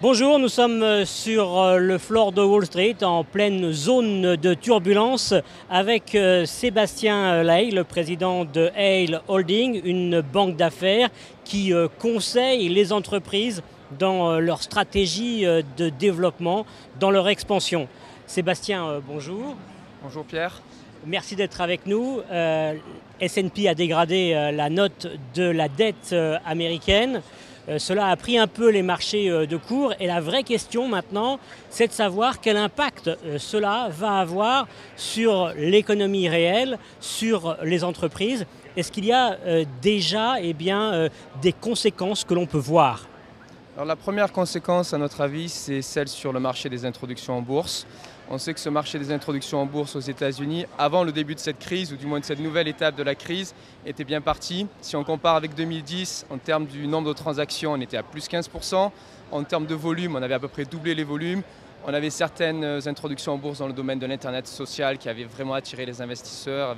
Bonjour, nous sommes sur le floor de Wall Street en pleine zone de turbulence avec Sébastien Ley, le président de Hale Holding, une banque d'affaires qui conseille les entreprises dans leur stratégie de développement, dans leur expansion. Sébastien, bonjour. Bonjour Pierre. Merci d'être avec nous. S&P a dégradé la note de la dette américaine. Cela a pris un peu les marchés de cours et la vraie question maintenant, c'est de savoir quel impact cela va avoir sur l'économie réelle, sur les entreprises. Est-ce qu'il y a déjà des conséquences que l'on peut voir ? Alors la première conséquence, à notre avis, c'est celle sur le marché des introductions en bourse. On sait que ce marché des introductions en bourse aux États-Unis, avant le début de cette crise, ou du moins de cette nouvelle étape de la crise, était bien parti. Si on compare avec 2010, en termes du nombre de transactions, on était à plus 15%. En termes de volume, on avait à peu près doublé les volumes. On avait certaines introductions en bourse dans le domaine de l'Internet social qui avaient vraiment attiré les investisseurs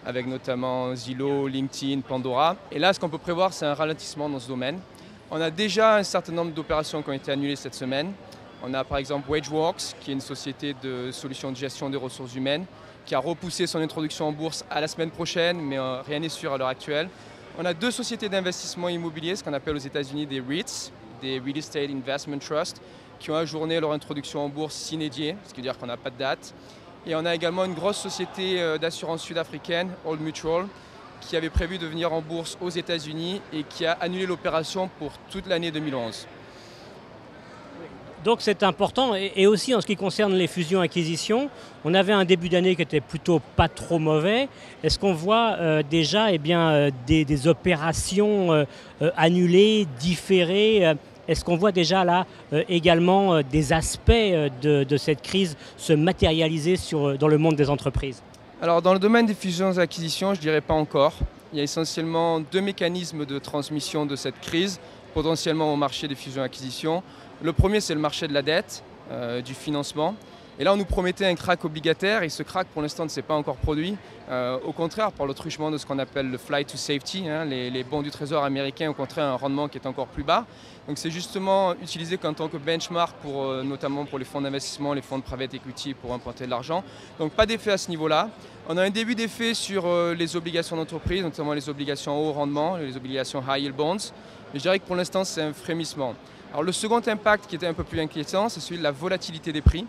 avec notamment Zillow, LinkedIn, Pandora. Et là, ce qu'on peut prévoir, c'est un ralentissement dans ce domaine. On a déjà un certain nombre d'opérations qui ont été annulées cette semaine. On a par exemple WageWorks, qui est une société de solutions de gestion des ressources humaines, qui a repoussé son introduction en bourse à la semaine prochaine, mais rien n'est sûr à l'heure actuelle. On a deux sociétés d'investissement immobilier, ce qu'on appelle aux États-Unis des REITs, des Real Estate Investment Trust, qui ont ajourné leur introduction en bourse sine die, ce qui veut dire qu'on n'a pas de date. Et on a également une grosse société d'assurance sud-africaine, Old Mutual, qui avait prévu de venir en bourse aux États-Unis et qui a annulé l'opération pour toute l'année 2011. Donc c'est important, et aussi en ce qui concerne les fusions-acquisitions, on avait un début d'année qui était plutôt pas trop mauvais. Est-ce qu'on voit déjà des opérations annulées, différées? Est-ce qu'on voit déjà là également des aspects de cette crise se matérialiser dans le monde des entreprises? Alors dans le domaine des fusions-acquisitions, je ne dirais pas encore. Il y a essentiellement deux mécanismes de transmission de cette crise, potentiellement au marché des fusions-acquisitions. Le premier, c'est le marché de la dette, du financement. Et là, on nous promettait un crack obligataire et ce crack, pour l'instant, ne s'est pas encore produit. Au contraire, par le truchement de ce qu'on appelle le flight to safety, les bons du trésor américains, au contraire, un rendement qui est encore plus bas. Donc c'est justement utilisé en tant que benchmark, notamment pour les fonds d'investissement, les fonds de private equity, pour emprunter de l'argent. Donc pas d'effet à ce niveau-là. On a un début d'effet sur les obligations d'entreprise, notamment les obligations haut rendement, les obligations high yield bonds. Mais je dirais que pour l'instant, c'est un frémissement. Alors le second impact qui était un peu plus inquiétant, c'est celui de la volatilité des prix.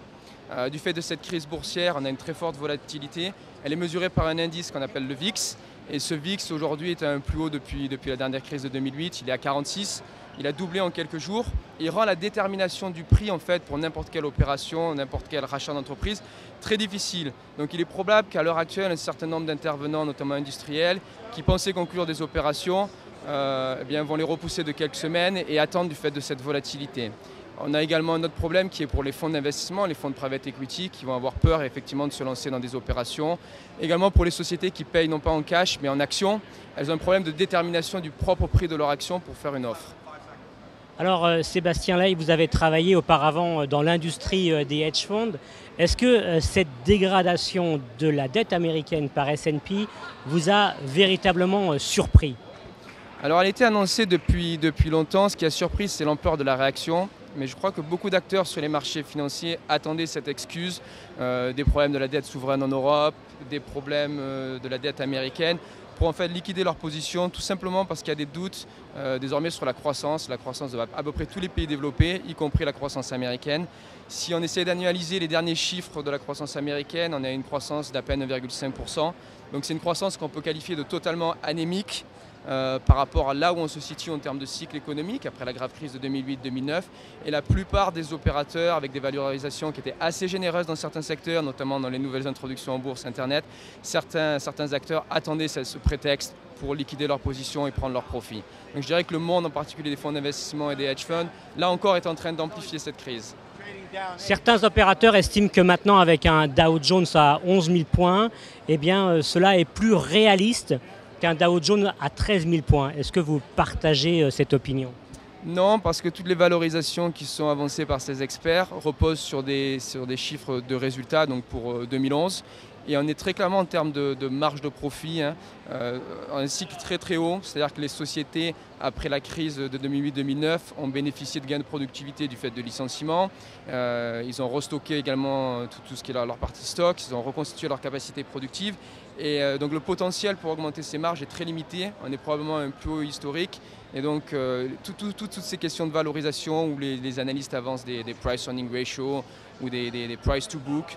Du fait de cette crise boursière, on a une très forte volatilité. Elle est mesurée par un indice qu'on appelle le VIX. Et ce VIX aujourd'hui est à un plus haut depuis la dernière crise de 2008. Il est à 46. Il a doublé en quelques jours. Il rend la détermination du prix en fait, pour n'importe quelle opération, n'importe quel rachat d'entreprise très difficile. Donc il est probable qu'à l'heure actuelle, un certain nombre d'intervenants, notamment industriels, qui pensaient conclure des opérations, vont les repousser de quelques semaines et attendre du fait de cette volatilité. On a également un autre problème qui est pour les fonds d'investissement, les fonds de private equity qui vont avoir peur effectivement de se lancer dans des opérations. Également pour les sociétés qui payent non pas en cash mais en actions, elles ont un problème de détermination du propre prix de leur action pour faire une offre. Alors Sébastien Ley, vous avez travaillé auparavant dans l'industrie des hedge funds. Est-ce que cette dégradation de la dette américaine par S&P vous a véritablement surpris ? Alors elle était annoncée depuis longtemps. Ce qui a surpris, c'est l'ampleur de la réaction. Mais je crois que beaucoup d'acteurs sur les marchés financiers attendaient cette excuse, des problèmes de la dette souveraine en Europe, des problèmes de la dette américaine, pour en fait liquider leur position, tout simplement parce qu'il y a des doutes désormais sur la croissance de à peu près tous les pays développés, y compris la croissance américaine. Si on essaie d'annualiser les derniers chiffres de la croissance américaine, on a une croissance d'à peine 1,5%. Donc c'est une croissance qu'on peut qualifier de totalement anémique. Par rapport à là où on se situe en termes de cycle économique après la grave crise de 2008-2009 et la plupart des opérateurs avec des valorisations qui étaient assez généreuses dans certains secteurs, notamment dans les nouvelles introductions en bourse internet, certains acteurs attendaient ce prétexte pour liquider leur position et prendre leur profit. Donc je dirais que le monde, en particulier des fonds d'investissement et des hedge funds, là encore est en train d'amplifier cette crise. Certains opérateurs estiment que maintenant avec un Dow Jones à 11 000 points, cela est plus réaliste qu'un Dow Jones à 13 000 points. Est-ce que vous partagez cette opinion ? Non, parce que toutes les valorisations qui sont avancées par ces experts reposent sur des chiffres de résultats donc pour 2011. Et on est très clairement en termes de marge de profit, hein, un cycle très très haut, c'est-à-dire que les sociétés, après la crise de 2008-2009, ont bénéficié de gains de productivité du fait de licenciements. Ils ont restocké également tout ce qui est leur partie stock, ils ont reconstitué leur capacité productive. Et donc le potentiel pour augmenter ces marges est très limité, on est probablement à un plus haut historique. Et donc toutes ces questions de valorisation où les analystes avancent des price earning ratio ou des price to book,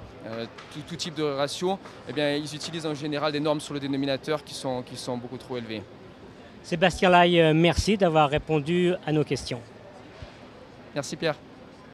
tout type de ratio, eh bien, ils utilisent en général des normes sur le dénominateur qui sont beaucoup trop élevées. Sébastien Lai, merci d'avoir répondu à nos questions. Merci Pierre.